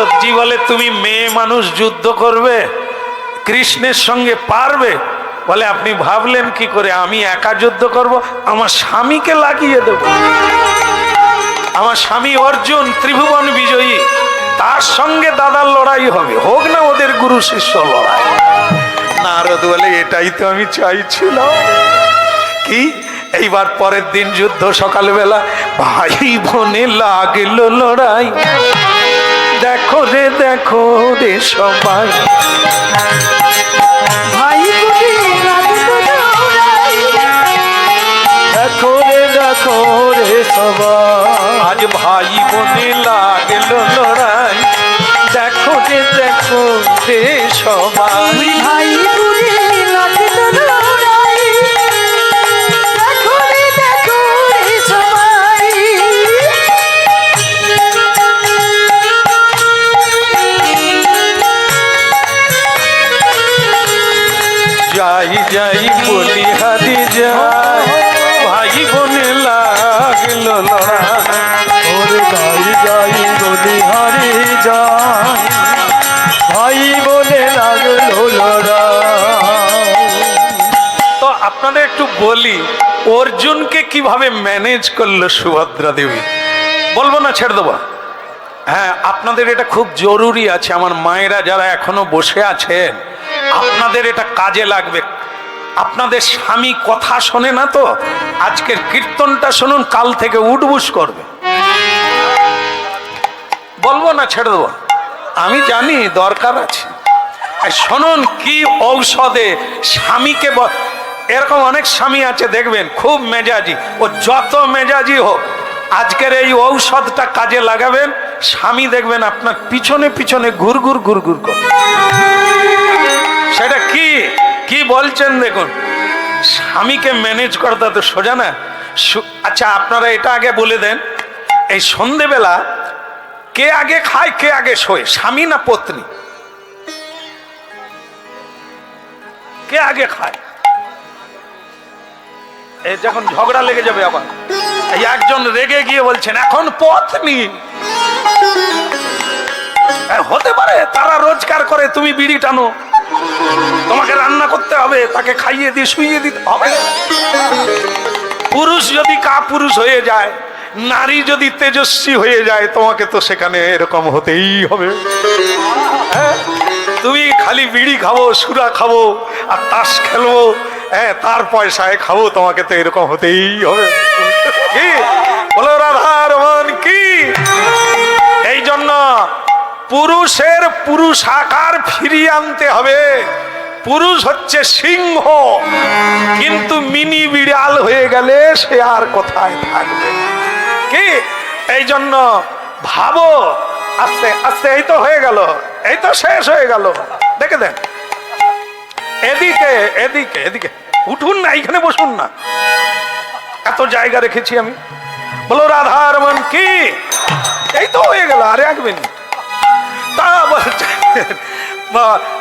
নারদজি বলে তুমি মেয়ে মানুষ যুদ্ধ করবে কৃষ্ণের সঙ্গে পারবে? বলে আপনি ভাবলেন কি করে আমি একা যুদ্ধ করব? আমার স্বামীকে লাগিয়ে দেব। আমার স্বামী অর্জুন ত্রিভুবন বিজয়ী, তার সঙ্গে দাদার লড়াই হবে, হোক না ওদের গুরু শিষ্য লড়াই। নারদ বলে এটাই তো আমি চাইছিলাম। কি এইবার পরের দিন যুদ্ধ, সকালবেলা ভাই বোনে লাগলো লড়াই। দেখো রে সবাই, ভাই বোনে লাগলো লড়াই। দেখো রে সবাই, আজ ভাই বোনে লাগলো লড়াই। দেখো রে সবাই, ভাই বোনে লাগলো লড়াই। দেখো রে সবাই। যাই বলি হারি যাই, ভাই বোনে লাগলো লড়াই। ওরে যাই বলি হারি যাই, ভাই বলে লাগলো লড়াই। তো আপনাদের একটু বলি অর্জুনকে কিভাবে ম্যানেজ করলো সুভদ্রা দেবী। বলবো না, ছেড়ে দেবো? হ্যাঁ, আপনাদের এটা খুব জরুরি আছে। আমার মায়েরা যারা এখনো বসে আছেন, আপনাদের এটা কাজে লাগবে। আপনাদের স্বামী কথা শোনে না তো, আজকের কীর্তনটা শুনুন, কাল থেকে উঠবুস করবে। বলবো না, ছেড়ে দেবো? আমি জানি দরকার আছে। শুনুন কি ঔষধে স্বামীকে, এরকম অনেক স্বামী আছে দেখবেন খুব মেজাজি, ও যত মেজাজি হোক, আজকের এই ঔষধটা কাজে লাগাবেন, স্বামী দেখবেন আপনার পিছনে পিছনে ঘুরঘুর করে। সেটা কি বলছেন দেখুন। স্বামীকে ম্যানেজ করতে তো সোজা না। আচ্ছা আপনারা এটা আগে বলে দেন, এই সন্ধেবেলা কে আগে খায় কে আগে শোয়, স্বামী না পত্নী? কে আগে খায়? এই যখন ঝগড়া লেগে যাবে আবার, এই একজন রেগে গিয়ে বলছেন এখন পত্নী। হতে পারে তারা রোজগার করে, তুমি বিড়ি টানো, তোমাকে রান্না করতে হবে, তাকে খাইয়ে দিয়ে শুইয়ে দিতে হবে। পুরুষ যদি কাপুরুষ হয়ে যায়, নারী যদি তেজস্বী হয়ে যায়, তোমাকে তো সেখানে এরকম হতেই হবে। তুমি খালি বিড়ি খাবো, সুরা খাবো আর তাস খেলবো, হ্যাঁ তার পয়সায় খাবো, তোমাকে তো এরকম হতেই হবে। কি বলো রাধার মন কি? এই জন্য পুরুষের পুরুষাকার ফিরিয়ে আনতে হবে। পুরুষ হচ্ছে সিংহ, কিন্তু মিনি বিড়াল হয়ে গেলে সে আর কোথায় থাকবে? কি এই জন্য ভাবো, আস্তে আস্তে এই তো হয়ে গেল, এই তো শেষ হয়ে গেল। দেখে দেন, এদিকে এদিকে এদিকে উঠুন না, এইখানে বসুন না, এত জায়গা রেখেছি আমি। বলো রাধার মন কি? এই তো হয়ে গেল, আরে এক মিনিট। তা বলছেন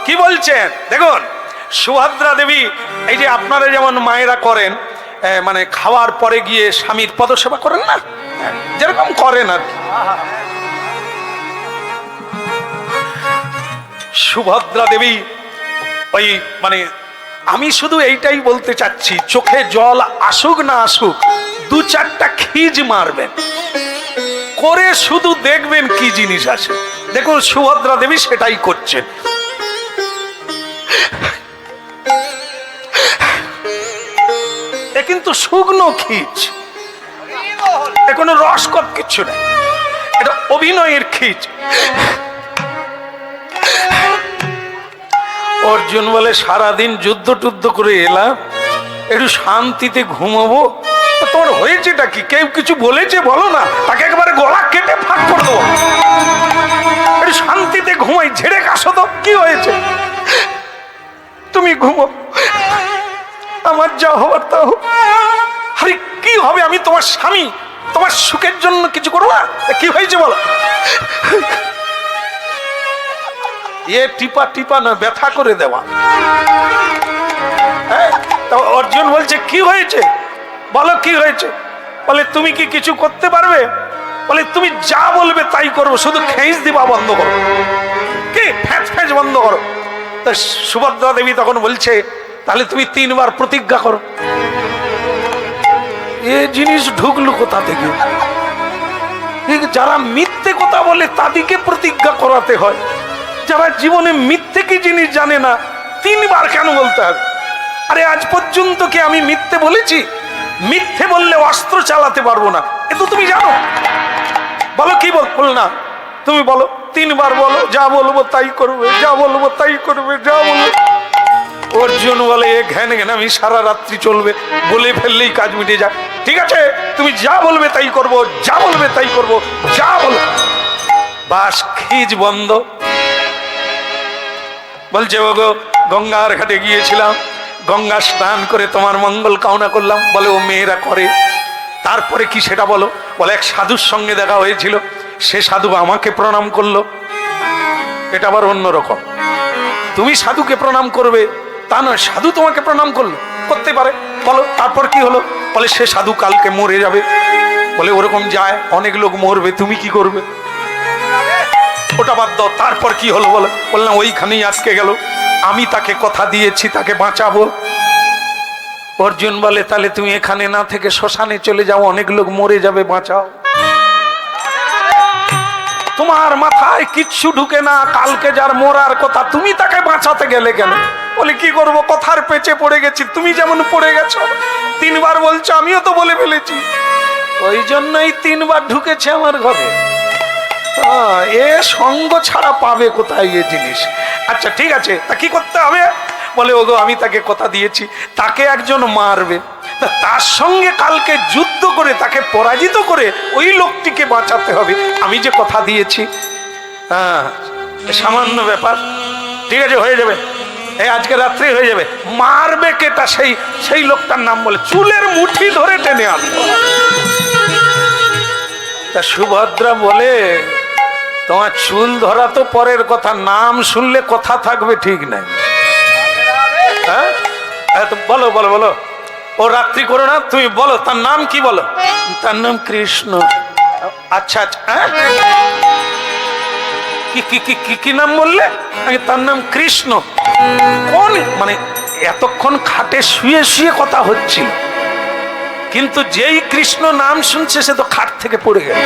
কি বলছেন দেখুন, সুভদ্রা দেবী, এই যে আপনারা যেমন মায়েরা করেন, মানে খাওয়ার পরে গিয়ে স্বামীর পদসেবা করেন না, যেরকম করেন আর কি, সুভদ্রা দেবী ওই মানে আমি শুধু এইটাই বলতে চাচ্ছি, চোখে জল আসুক না আসুক, দু চারটা খিজ মারবেন করে, শুধু দেখবেন কি জিনিস আসে। দেখুন সুভদ্রা দেবী সেটাই করছেন। এ কিন্তু শুকনো খিচ, এ কোনো রসকপ কিচ্ছু নেই, এটা অভিনয়ের খিচ। অর্জুন বলে সারাদিন যুদ্ধ টুদ্ধ করে এলাম, একটু শান্তিতে ঘুমাবো। তোমার হয়েছেটা কি? কেউ কিছু বলেছে বলো না, তাকে একেবারে গলা কেটে ফাঁক করে দেবো। একটু শান্তিতে ঘুমাই, ঝেড়ে কাশো তো, কি হয়েছে? তুমি ঘুমো, আমার যা হবার তা হোক। আরে কি হবে, আমি তোমার স্বামী, তোমার সুখের জন্য কিছু করবো না? কি হয়েছে বলো? এ টিপা টিপা না, ব্যথা করে দেওয়া। অর্জুন বলছে কি হয়েছে বলো, কি হয়েছে? বলে তুমি কি কিছু করতে পারবে? বলে তুমি যা বলবে তাই করবো, শুধু খেঁচ দিবা বন্ধ করো, কি ফ্যাঁচ ফ্যাঁচ বন্ধ করো। তা সুভদ্রা দেবী তখন বলছে তাহলে তুমি 3 বার প্রতিজ্ঞা করো। এ জিনিস ঢুকলো কোথা থেকে? যারা মিথ্যে কথা বলে তাদেরকে প্রতিজ্ঞা করাতে হয়, যারা জীবনে মিথ্যে কি জিনিস জানে না 3 বার কেন বলতে হবে? আরে আজ পর্যন্ত কি আমি মিথ্যে বলেছি? মিথ্যে বললে অস্ত্র চালাতে পারবো না, এ তো তুমি জানো। বলো কি বল না, তুমি বলো 3 বার বলো, যা বলবো তাই করবে, যা বলবো তাই করবে, যা বলবো। অর্জুন বলে এ ঘ্যান ঘ্যান আমি সারা রাত্রি চলবে, বলে ফেললেই কাজ মিটে যায়। ঠিক আছে তুমি যা বলবে তাই করব, যা বলবে তাই করব, যা বল। বাস খিজ বন্ধ। বলছে ওগো গঙ্গার ঘাটে গিয়েছিলাম, গঙ্গা স্নান করে তোমার মঙ্গল কামনা করলাম। বলে ও মেয়েরা করে, তারপরে কি সেটা বলো। বলে এক সাধুর সঙ্গে দেখা হয়েছিল, সে সাধু আমাকে প্রণাম করলো। এটা আবার অন্যরকম, তুমি সাধুকে প্রণাম করবে তা নয়, সাধু তোমাকে প্রণাম করলো, করতে পারে। বলো তারপর কি হলো। বলে সে সাধু কালকে মরে যাবে। বলে ওরকম যায়, অনেক লোক মরবে, তুমি কি করবে? ওটা বাদ দাও, তারপর কি হলো বলো। বললাম ওইখানেই আজকে গেল, আমি তাকে কথা দিয়েছি তাকে বাঁচাবো। অর্জুন বলে তাহলে তুমি এখানে না থেকে শ্মশানে চলে যাও, অনেক লোক মরে যাবে, বাঁচাও। তোমার মাথায় কিচ্ছু ঢুকে না, কালকে যার মরার কথা তুমি তাকে বাঁচাতে গেলে কেন? বলে কি করব, কথার পেঁচে পড়ে গেছি, তুমি যেমন পড়ে গেছো। 3 বার বলছো, আমিও তো বলে ফেলেছি, ওই জন্যই 3 বার ঢুকেছে আমার ঘরে। এ সঙ্গ ছাড়া পাবে কোথায় এ জিনিস? আচ্ছা ঠিক আছে, তা কি করতে হবে? বলে ওগো আমি তাকে কথা দিয়েছি তাকে একজন মারবে, তার সঙ্গে কালকে যুদ্ধ করে তাকে পরাজিত করে ওই লোকটিকে বাঁচাতে হবে, আমি যে কথা দিয়েছি। হ্যাঁ সামান্য ব্যাপার, ঠিক আছে হয়ে যাবে, এই আজকে রাত্রে হয়ে যাবে। মারবে কেটা? সেই লোকটার নাম বলে চুলের মুঠি ধরে টেনে আনতো। তা সুভদ্রা বলে তোমার চুল ধরা তো পরের কথা, নাম শুনলে কথা থাকবে ঠিক নাই। হ্যাঁ বলো বলো বলো, ও রাত্রি করো না, তুমি বলো তার নাম কি? বলো তার নাম কৃষ্ণ। আচ্ছা আচ্ছা, কি নাম বললে? তার নাম কৃষ্ণ। কোন মানে এতক্ষণ খাটে শুয়ে শুয়ে কথা হচ্ছিল, কিন্তু যেই কৃষ্ণ নাম শুনছে সে তো খাট থেকে পড়ে গেল।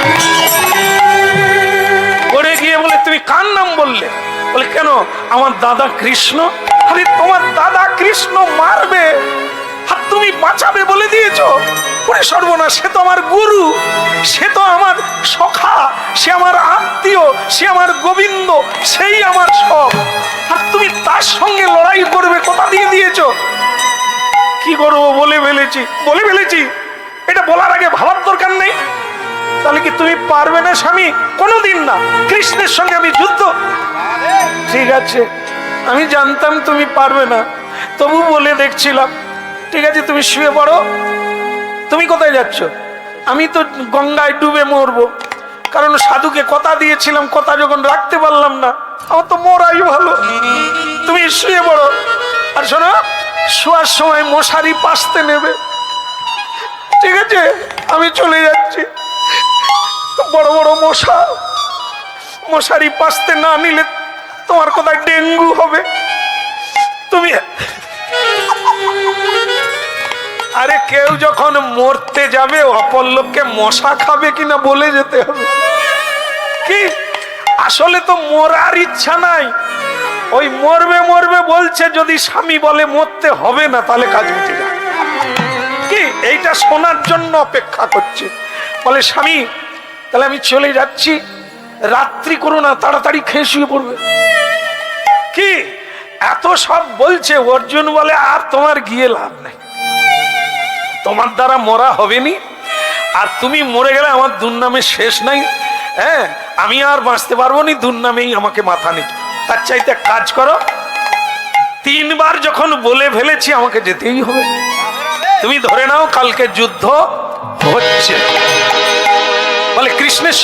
পড়ে গিয়ে বলে তুমি কার নাম বললে? বলে কেন, আমার দাদা কৃষ্ণ। আরে তোমার দাদা কৃষ্ণ মারবে আর তুমি বাঁচাবে বলে দিয়েছো? ওরে সর্বনাশ, সে তো আমার গুরু, সে তো আমার সখা, সে আমার আত্মীয়, সে আমার গোবিন্দ, সেই আমার সব, আর তুমি তার সঙ্গে লড়াই করবে কথা দিয়ে দিয়েছো। কি করবো, বলে ফেলেছি। এটা বলার আগে ভাবার দরকার নেই? তাহলে কি তুমি পারবে না স্বামী? কোনোদিন না, কৃষ্ণের সঙ্গে আমি যুদ্ধ। ঠিক আছে আমি জানতাম তুমি পারবে না, তবু বলে দেখছিলাম। ঠিক আছে তুমি শুয়ে পড়ো। তুমি কোথায় যাচ্ছ? আমি তো গঙ্গায় ডুবে মরবো, কারণ সাধুকে কথা দিয়েছিলাম, কথা যখন রাখতে পারলাম না, আমার তো মরাই ভালো। তুমি শুয়ে পড়ো, আর শোনো শোয়ার সময় মশারি পাশতে নেবে, ঠিক আছে? আমি চলে যাচ্ছি। বড় বড় মশারি পাশতে না নিলে তোমার কোথায় ডেঙ্গু হবে। তুমি আরে কেউ যখন মরতে যাবে অপর লোককে মশা খাবে কিনা বলে যেতে হবে। কি আসলে তো মরার ইচ্ছা নাই, ওই মরবে বলছে, যদি স্বামী বলে মরতে হবে না তাহলে কাজ মিটে যায়। কি এইটা শোনার জন্য অপেক্ষা করছে। বলে স্বামী তাহলে আমি চলে যাচ্ছি, রাত্রি করো না, তাড়াতাড়ি খেয়ে শুয়ে পড়বে। কি এত সব বলছে। অর্জুন বলে আর তোমার গিয়ে লাভ নাই, তোমার দ্বারা মরা হবে নি, আর তুমি মরে গেলে আমার দুর্নামে শেষ নাই। হ্যাঁ আমি আর বাঁচতে পারবো নি, দুর্নামেই আমাকে মাথা নিতে। তার চাইতে কাজ করো, 3 বার যখন বলে ফেলেছি আমাকে যেতেই হবে। তুমি ধরে নাও কালকে যুদ্ধ হচ্ছে। বলে কৃষ্ণের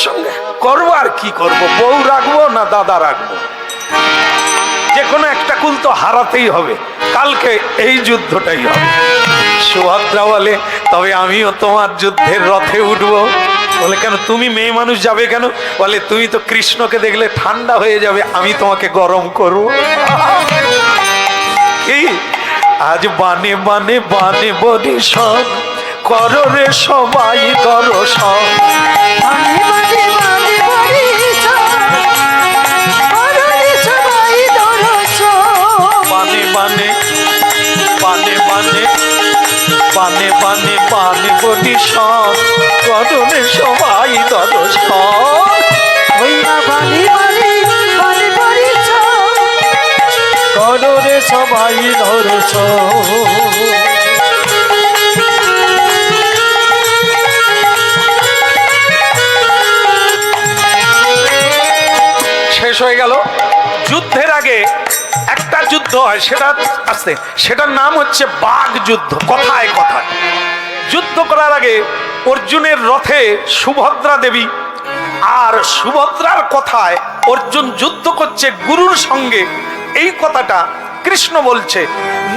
সঙ্গে করবো, আর কি করব, বউ রাখবো না দাদা রাখবো, যে কোনো একটা কুল তো হারাতেই হবে, কালকে এই যুদ্ধটাই হবে। সুভদ্রা বলে তবে আমিও তোমার যুদ্ধের রথে উঠবো। বলে কেন তুমি মেয়ে মানুষ যাবে কেন? বলে তুমি তো কৃষ্ণকে দেখলে ঠান্ডা হয়ে যাবে, আমি তোমাকে গরম করব। কি আজ বানে বানে বানে বলি সব করো রে সবাই দর্শন। বানে বানে বানে বরিশান, করো রে সবাই দর্শন। বানে বানে বানে বানে বানে বানে বানে বলি সব করো রে সবাই দর্শন। ওই না বানে বানে বানে বরিশান, করো রে সবাই দর্শন। শেষ হয়ে গেল। যুদ্ধের আগে একটা যুদ্ধ হয়, সেটা আসছে, সেটার নাম হচ্ছে বাঘ যুদ্ধ। কথায় কথায় যুদ্ধ করার আগে অর্জুনের রথে সুভদ্রা দেবী, আর সুভদ্রার কথায় অর্জুন যুদ্ধ করছে গুরুর সঙ্গে। এই কথাটা কৃষ্ণ বলছে,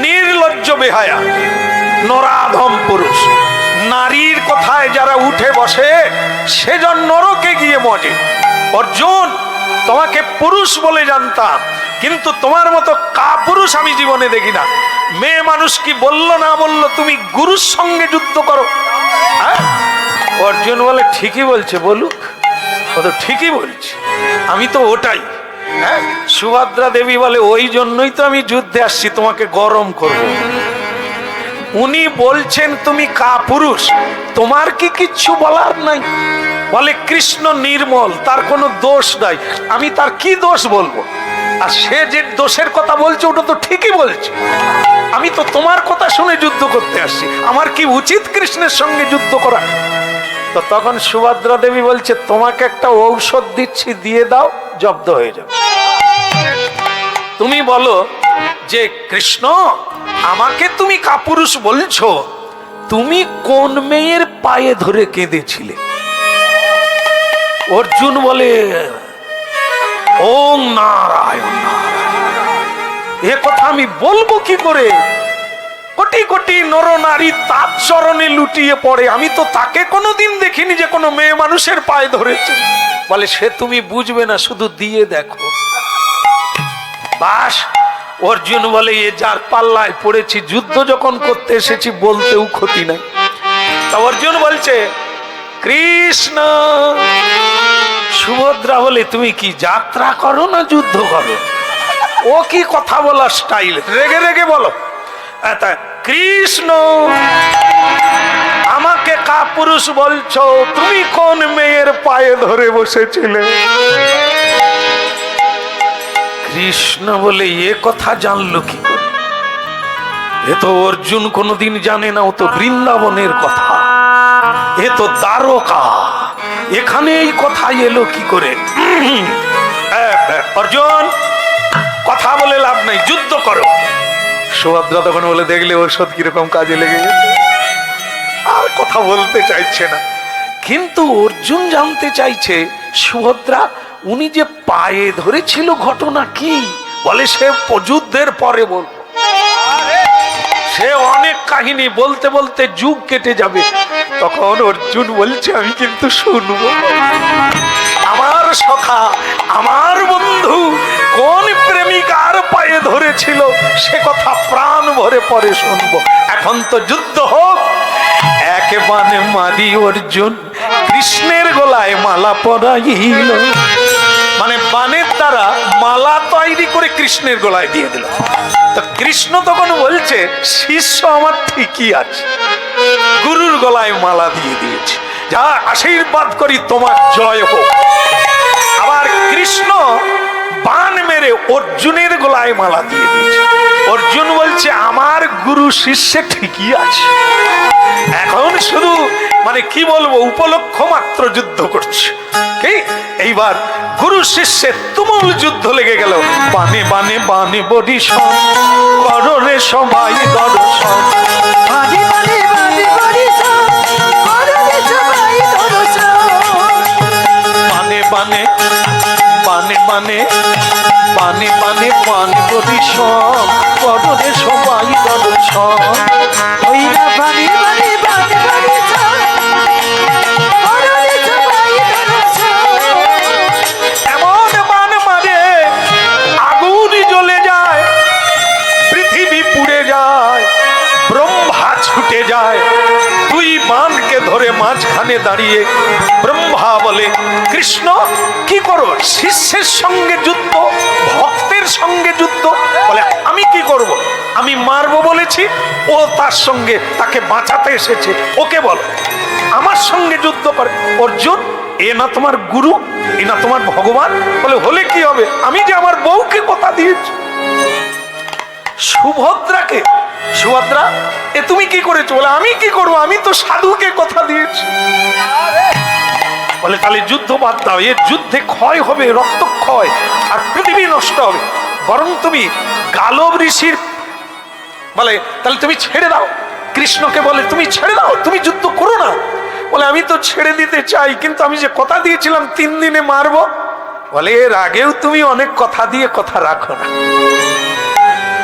নির্লজ্জ বেহায়া নরাধম পুরুষ, নারীর কথায় যারা উঠে বসে সেজন নরকে গিয়ে মজে। অর্জুন, তোমাকে পুরুষ বলে জানতাম, কিন্তু তোমার মতো কাপুরুষ আমি জীবনে দেখি না। মেয়ে মানুষ কি বললো না বললো, তুমি গুরুর সঙ্গে যুদ্ধ করো। হ্যাঁ? অর্জুন বলে ঠিকই বলছে, বলুক, ও তো ঠিকই বলছে, আমি তো ওটাই। হ্যাঁ? সুভদ্রা দেবী বলে ওই জন্যই তো আমি যুদ্ধে আসছি, তোমাকে গরম করব। উনি বলছেন তুমি কাপুরুষ, তোমার কি কিচ্ছু বলার নাই? বলে কৃষ্ণ নির্মল, তার কোনো দোষ নাই, আমি তার কি দোষ বলবো? আর সে যে দোষের কথা বলছে ওটা তো ঠিকই বলছে, আমি তো তোমার কথা শুনে যুদ্ধ করতে আসছি, আমার কি উচিত কৃষ্ণের সঙ্গে যুদ্ধ করা? তো তখন সুভদ্রা দেবী বলছে তোমাকে একটা ঔষধ দিচ্ছি, দিয়ে দাও, জব্দ হয়ে যাবে। তুমি বলো যে কৃষ্ণ, আমাকে তুমি কাপুরুষ বলছো, তুমি কোন মেয়ের পায়ে ধরে কেঁদেছিলে? অর্জুন বলে ওম নারায়ণ নারায়ণ। এ কথা আমি বলবো কি করে? কোটি কোটি নর নারী তার চরণে লুটিয়ে পড়ে, আমি তো তাকে কোনোদিন দেখিনি যে কোনো মেয়ে মানুষের পায়ে ধরেছে। বলে সে তুমি বুঝবে না, শুধু দিয়ে দেখো। বাস। অর্জুন বলে এ যার পাল্লায় পড়েছি, যুদ্ধ যখন করতে এসেছি বলতেও ক্ষতি নাই। তা অর্জুন বলছে কৃষ্ণ। সুভদ্রা বলে তুমি কি যাত্রা করো না যুদ্ধ করো? ও কি কথা বলার স্টাইল, রেগে রেগে বলো। কৃষ্ণ, আমাকে কাপুরুষ বলছো, তুমি কোন মেয়ের পায়ে ধরে বসেছিলে? কৃষ্ণ বলে এ কথা জানলো কি করে? এ তো অর্জুন কোনোদিন জানে না, ও তো বৃন্দাবনের কথা, এ তো দ্বারকা, এখানে এই কথা এলো কি করে? অর্জুন, কথা বলে লাভ নাই, যুদ্ধ করো। সুভদ্রা তখন বলে দেখলে ঔষধ কিরকম কাজে লেগে গেছে, আর কথা বলতে চাইছে না। কিন্তু অর্জুন জানতে চাইছে সুভদ্রা উনি যে পায়ে ধরেছিল ঘটনা কি? বলে সে যুদ্ধের পরে বলবো, সে অনেক কাহিনী বলতে বলতে যুগ কেটে যাবে। তখন অর্জুন বলছে আমি কিন্তু শুনবো। আমার সখা, আমার বন্ধু কোন প্রেমিকার পায়ে ধরেছিল সে কথা প্রাণ ভরে পরে শুনবো। এখন তো যুদ্ধ হোক। একে বানে মারি অর্জুন কৃষ্ণের গলায় মালা পরাইল, মানে বানের দ্বারা মালা তৈরি করে কৃষ্ণের গলায় দিয়ে দিল। তো কৃষ্ণ তখন বলছে শিষ্য আমার ঠিকই আছে, গুরুর গলায় মালা দিয়ে দিয়েছে, যা আশীর্বাদ করি তোমার জয় হোক। আবার কৃষ্ণ বান মেরে অর্জুনের গলায় মালা দিয়ে দিয়েছে। অর্জুন বলছে আমার গুরু শিষ্য ঠিকই আছে। এখন শুধু মানে কি বলবো, উপলক্ষ মাত্র যুদ্ধ করছে। কি এইবার গুরু শিষ্যের তুমুল যুদ্ধ লেগে গেল। বানে বানে বানে বডি করো রে সবাই দর্শন। বানে বানে বানে বরিশান, করো রে সবাই দর্শন। বানে বানে বানে বানে বানে বানে বানে বডি করো রে সবাই দর্শন। ওই না বানে বানে বানে বরিশান, করো রে সবাই দিয়ে ব্রহ্মা বলে, কৃষ্ণ কি করো? শিষ্যের সঙ্গে যুদ্ধ, ভক্তের সঙ্গে যুদ্ধ। বলে আমি কি করব? আমি মারবো বলেছি, ও তার সঙ্গে তাকে বাঁচাতে এসেছে, ওকে বলো আমার সঙ্গে যুদ্ধ করে। অর্জুন, এ না তোমার গুরু, এ না তোমার ভগবান? বলে হলে কি হবে, আমি যে আমার বউকে কথা দিয়েছি, সুভদ্রাকে। সুভদ্রা, এ তুমি কি করেছো? বলে আমি কি করবো, আমি তো সাধুকে কথা দিয়েছি। বলে তাহলে যুদ্ধ বাদ দাও, এর যুদ্ধে ক্ষয় হবে, রক্তক্ষয়, আর পৃথিবী নষ্ট হবে। বরং তুমি গালব ঋষির, বলে তাহলে তুমি ছেড়ে দাও। কৃষ্ণকে বলে তুমি ছেড়ে দাও, তুমি যুদ্ধ করো না। বলে আমি তো ছেড়ে দিতে চাই, কিন্তু আমি যে কথা দিয়েছিলাম 3 দিনে মারবো। বলে এর আগেও তুমি অনেক কথা দিয়ে কথা রাখো না।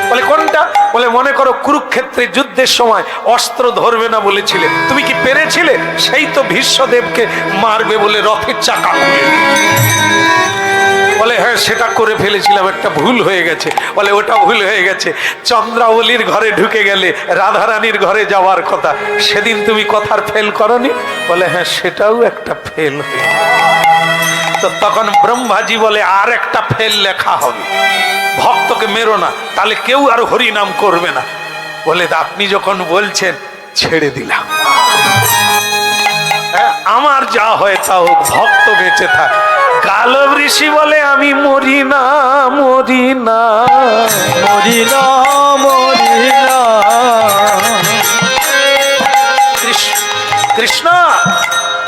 বলে কোনটা? বলে মনে করো কুরুক্ষেত্রে যুদ্ধের সময় অস্ত্র ধরবে না বলেছিলে, তুমি কি পেরেছিলে? সেই তো ভীষ্মদেবকে মারবে বলে রথের চাকা খুলে দিয়েছে। বলে হ্যাঁ সেটা করে ফেলেছিলাম, একটা ভুল হয়ে গেছে। বলে ওটা ভুল হয়ে গেছে, চন্দ্রাবলীর ঘরে ঢুকে গেলে রাধারানীর ঘরে যাওয়ার কথা, সেদিন তুমি কথার ফেল করনি? বলে হ্যাঁ সেটাও একটা ফেল হয়ে গেছে। তো তখন ব্রহ্মাজি বলে আর একটা ফেল লেখা হবে, ভক্তকে মেরো না, তাহলে কেউ আর হরি নাম করবে না। বলে আপনি যখন বলছেন ছেড়ে দিলাম, আমার যা হয় তা হোক, ভক্ত বেঁচে থাক। গালব ঋষি বলে আমি মরি না, মরি না, মরি না, মরি না। কৃষ্ণ,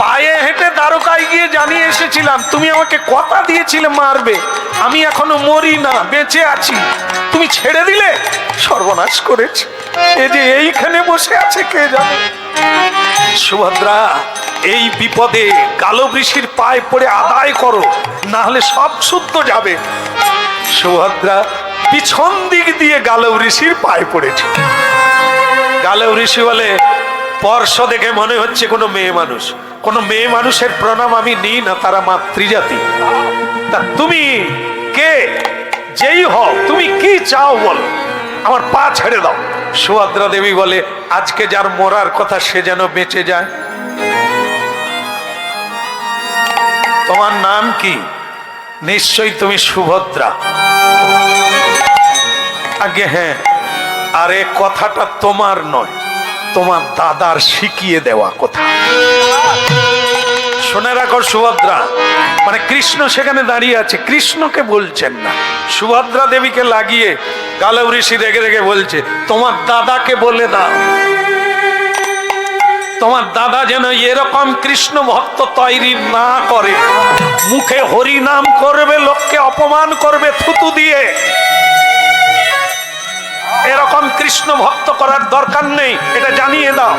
পায়ে হেঁটে দ্বারকায় গিয়ে জানিয়ে এসেছিলাম, তুমি আমাকে কথা দিয়েছিলে মারবে, আমি এখনো মরি না, বেঁচে আছি, তুমি ছেড়ে দিলে, সর্বনাশ করেছে। এ যে এইখানে বসে আছে কে জানে। সুভদ্রা, এই বিপদে গালব ঋষির পায়ে পড়ে আদায় করো, না হলে সব শুদ্ধ যাবে। সুভদ্রা পিছন দিক দিয়ে গালব ঋষির পায়ে পড়েছে। গালব ঋষি বলে স্পর্শ দেখে মনে হচ্ছে কোনো মেয়ে মানুষ, কোনো মেয়ে মানুষের প্রণাম আমি নিই না, তারা মাতৃজাতি। তা তুমি কে? যেই হও, তুমি কি চাও বলো, আমার পা ছেড়ে দাও। সুভদ্রা দেবী বলে আজকে যার মরার কথা সে যেন বেঁচে যায়। তোমার নাম কি? নিশ্চয়ই তুমি সুভদ্রা। আগে হ্যাঁ, আরে কথাটা তোমার নয়, তোমার দাদার শিখিয়ে দেওয়া কথা। শুনে রাখো সুভদ্রা, মানে কৃষ্ণ সেখানে দাঁড়িয়ে আছে, কৃষ্ণকে বলছেন না, সুভদ্রা দেবীকে লাগিয়ে গালব ঋষি রেগে রেগে বলছে তোমার দাদাকে বলে দাও, তোমার দাদা যেন এরকম কৃষ্ণ ভক্ত তৈরি না করে, মুখে হরি নাম করবে, লোককে অপমান করবে থুতু দিয়ে। এরকম কৃষ্ণ ভক্ত করার দরকার নেই, এটা জানিয়ে দাও।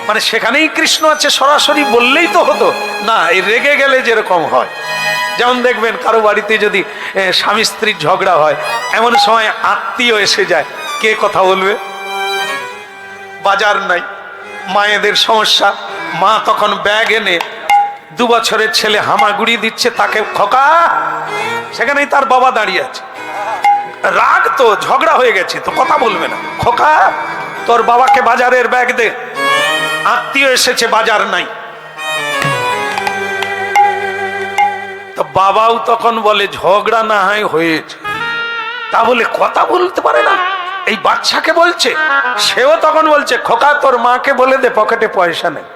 মানে সেখানেই কৃষ্ণ আছে সরাসরি বললেই তো হতো না, এই রেগে গেলে যেরকম হয়। যেমন দেখবেন কারো বাড়িতে যদি স্বামী স্ত্রীর ঝগড়া হয়, এমন সময় আত্মীয় এসে যায়, কে কথা বলবে? বাজার নাই, মায়েদের সমস্যা, মা তখন ব্যাগ এনে 2 বছরের ছেলে হামাগুড়ি দিচ্ছে, তাকে খোকা, সেখানেই তার বাবা দাঁড়িয়ে আছে, রাগ তো, ঝগড়া হয়ে গেছে তো কথা বলবে না, খোকা তোর বাবাকে বাজারের ব্যাগ দে, আত্মীয় এসেছে বাজার নাই। তো বাবাও তখন বলে ঝগড়া না হয় হয়েছে, তা বলে কথা বলতে পারে না, এই বাচ্চাকে বলছে। সেও তখন বলছে খোকা তোর মাকে বলে দে পকেটে পয়সা নেই।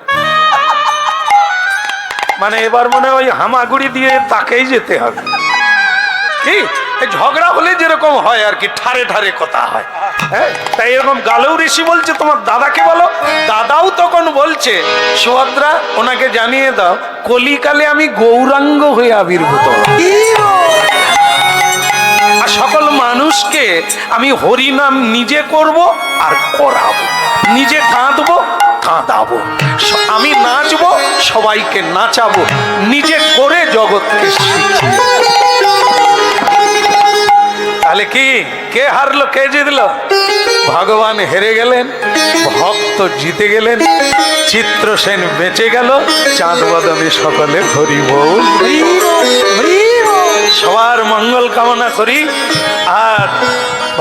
মানে এবার মনে হয় হামাগুড়ি দিয়ে তাকেই যেতে হবে। কি ঝগড়া হলে যেরকম হয় আর কি, ঠারে ঠারে কথা হয়। হ্যাঁ, তাই এরকম গালব ঋষি বলছে তোমার দাদাকে বলো। দাদাও তখন বলছে সুভদ্রা ওনাকে জানিয়ে দাও কলিকালে আমি গৌরাঙ্গ হয়ে আবির্ভূত, আর সকল মানুষকে আমি হরিনাম নিজে করব আর করাবো, নিজে কাঁদবো কাঁদাবো, আমি নাচবো সবাইকে নাচাবো, নিজে করে জগৎকে শিখিয়ে। তাহলে কি কে হারলো কে জিতলো? ভগবান হেরে গেলেন, ভক্ত জিতে গেলেন, চিত্রসেন বেঁচে গেল, চাঁদ বদনে সকলে হরি বল। সবার মঙ্গল কামনা করি, আর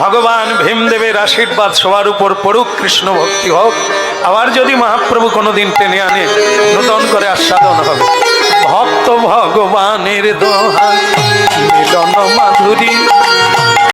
ভগবান ভীমদেবের আশীর্বাদ সবার উপর পড়ুক, কৃষ্ণ ভক্তি হোক। আবার যদি মহাপ্রভু কোনোদিন টেনে আনে নূতন করে আস্বাদন হবে। ভক্ত ভগবানের দোহাই মিলন মাধুরী